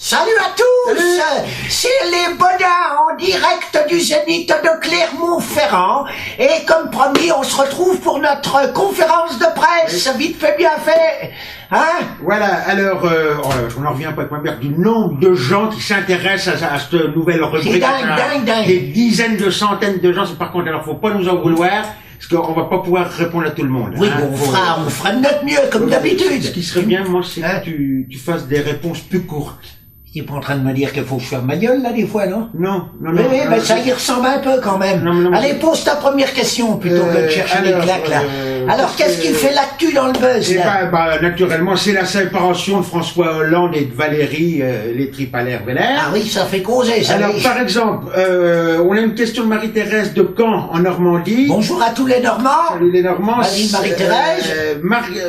Salut à tous. C'est les Bodins en direct du Zénith de Clermont-Ferrand. Et comme promis, on se retrouve pour notre conférence de presse. Vite fait, bien fait. Hein? Voilà, alors, on en revient pas à mère du nombre de gens qui s'intéressent à cette nouvelle rubrique. C'est dingue. Des dizaines de centaines de gens. Par contre, alors faut pas nous en vouloir, parce qu'on va pas pouvoir répondre à tout le monde. Oui, bon, on fera de notre mieux, comme d'habitude. Ce qui serait bien, moi, c'est que tu fasses des réponses plus courtes. Tu n'es pas en train de me dire qu'il faut que je ferme ma gueule, là, des fois, non? Non. Mais ça y ressemble un peu, quand même. Non, allez, pose ta première question, plutôt que de chercher des claques, là. Alors, qu'est-ce qui fait l'actu dans le buzz, là? Naturellement, c'est la séparation de François Hollande et de Valérie, les tripes à l'air vénère. Ah oui, ça fait causer, ça. Alors, par exemple, on a une question de Marie-Thérèse de Caen, en Normandie. Bonjour à tous les Normands. Salut les Normands. Vas-y, Marie-Thérèse.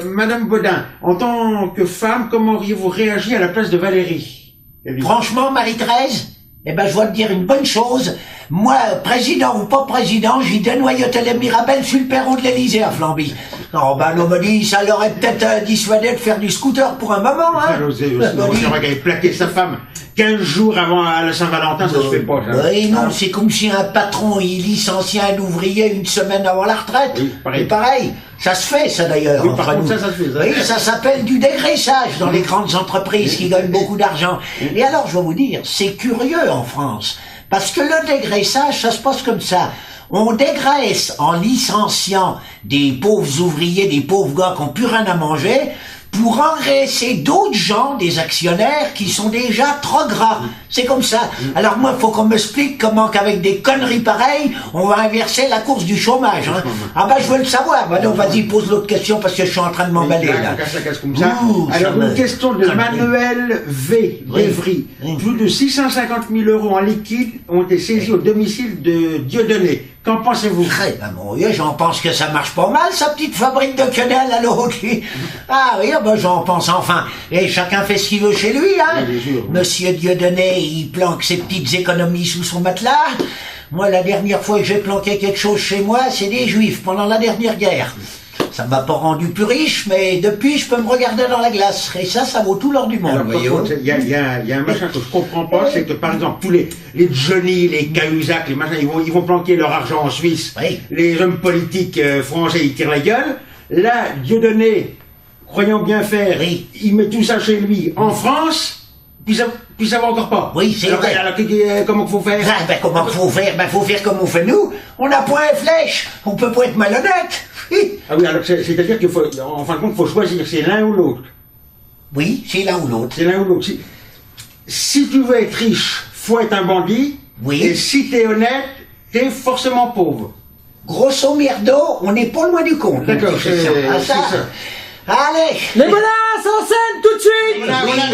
Madame Bodin, en tant que femme, comment auriez-vous réagi à la place de Valérie? Franchement, Marie-Thérèse, je dois te dire une bonne chose. Moi, président ou pas président, j'y dénoyautais les Mirabelles sur le perron de l'Élysée à Flamby. Non, on me dit, ça l'aurait peut-être dissuadé de faire du scooter pour un moment, hein. C'est vrai qu'elle ait plaqué sa femme 15 jours avant la Saint-Valentin, ça se fait pas, ça. Oui, non, c'est comme si un patron, il licencie un ouvrier une semaine avant la retraite. Oui, pareil. Et pareil, ça se fait, ça d'ailleurs. Oui, par contre, ça se fait, ça. Oui, ça s'appelle du dégraissage dans les grandes entreprises qui gagnent beaucoup d'argent. Et alors, je vais vous dire, c'est curieux en France. Parce que le dégraissage, ça se passe comme ça. On dégraisse en licenciant des pauvres ouvriers, des pauvres gars qui n'ont plus rien à manger, pour engraisser d'autres gens, des actionnaires, qui sont déjà trop gras. C'est comme ça. Alors moi, faut qu'on m'explique comment qu'avec des conneries pareilles, on va inverser la course du chômage. Hein. Ah ben, je veux le savoir. Bah, donc, vas-y, pose l'autre question, parce que je suis en train de m'emballer, là. Comme ça. Alors, une question de Manuel V. d'Evry. Plus de 650 000 € en liquide ont été saisis au domicile de Dieudonné. Qu'en pensez-vous? Mon Dieu, j'en pense que ça marche pas mal, sa petite fabrique de quenelle à l'eau. Ah oui, j'en pense enfin. Et chacun fait ce qu'il veut chez lui, hein. Monsieur Dieudonné, il planque ses petites économies sous son matelas. Moi, la dernière fois que j'ai planqué quelque chose chez moi, c'est des Juifs, pendant la dernière guerre. Ça m'a pas rendu plus riche, mais depuis, je peux me regarder dans la glace. Et ça vaut tout l'or du monde. Alors, par contre, il y a un machin que je comprends pas, c'est que, par exemple, tous les Johnny, les Cahuzac, les machins, ils vont planquer leur argent en Suisse. Oui. Les hommes politiques français, ils tirent la gueule. Là, Dieudonné, croyant bien faire, il met tout ça chez lui en France, puis ça va encore pas. Oui, c'est vrai. Alors, comment faut faire? Comment faut faire? Faut faire comme on fait nous. On n'a point une flèche. On peut pas être malhonnête. Ah oui, alors c'est-à-dire qu'il faut, en fin de compte, il faut choisir, c'est l'un ou l'autre. Oui, c'est l'un ou l'autre. C'est l'un ou l'autre. Si tu veux être riche, faut être un bandit. Oui. Et si t'es honnête, t'es forcément pauvre. Grosso merdo, on n'est pas loin du compte. D'accord, c'est ça. Allez. Les menaces en scène tout de suite.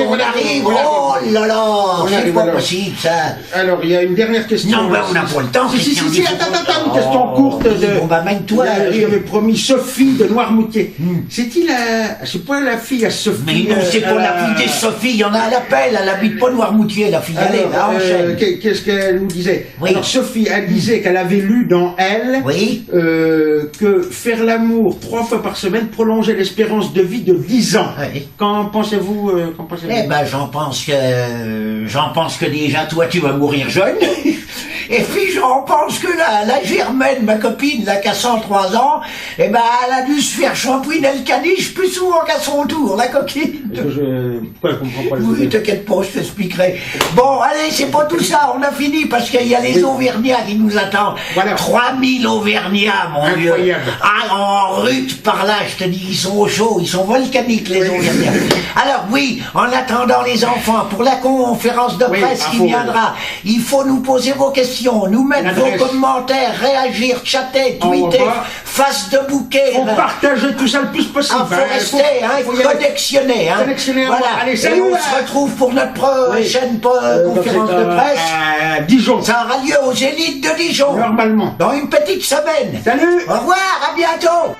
On arrive. Oh là là, c'est pas possible ça. Alors, il y a une dernière question. Non, on n'a pas le temps. Si, attends, une question courte de... mène-toi. J'avais promis Sophie de Noirmoutier. C'est pas la fille à Sophie. Mais non, c'est pas la fille de Sophie, il y en a à l'appel, elle habite pas Noirmoutier, la fille. Allez, là, enchaîne. Qu'est-ce qu'elle nous disait? Oui. Alors, Sophie, elle disait qu'elle avait lu dans Elle que faire l'amour 3 fois par semaine prolongeait l'espérance de vie de 10 ans. Oui. Qu'en pensez-vous? J'en pense que déjà, toi, tu vas mourir jeune. Et puis, j'en pense que la Germaine, ma copine, là, qui a 103 ans, elle a dû se faire shampouiner le caniche plus souvent qu'à son tour, la coquine. Pourquoi je comprends pas? Oui, t'inquiète pas, je t'expliquerai. Bon, allez, c'est pas tout ça, on a fini, parce qu'il y a les Auvergnats qui nous attendent. Voilà. 3000 Auvergnats, mon Dieu. Ah, en rut par là, je te dis, ils sont au chaud, ils sont volcaniques, les Auvergnats. Alors oui, en attendant les enfants, pour la conférence de presse qui viendra, il faut nous poser vos questions, nous mettre vos commentaires, réagir, chatter, tweeter, face de bouquet. Faut partager tout ça le plus possible. Faut rester, connexionner. Voilà. Allez, et salut. on se retrouve pour notre prochaine conférence de presse. Dijon. Ça aura lieu aux Zénith de Dijon. Normalement. Dans une petite semaine. Salut. Au revoir, à bientôt.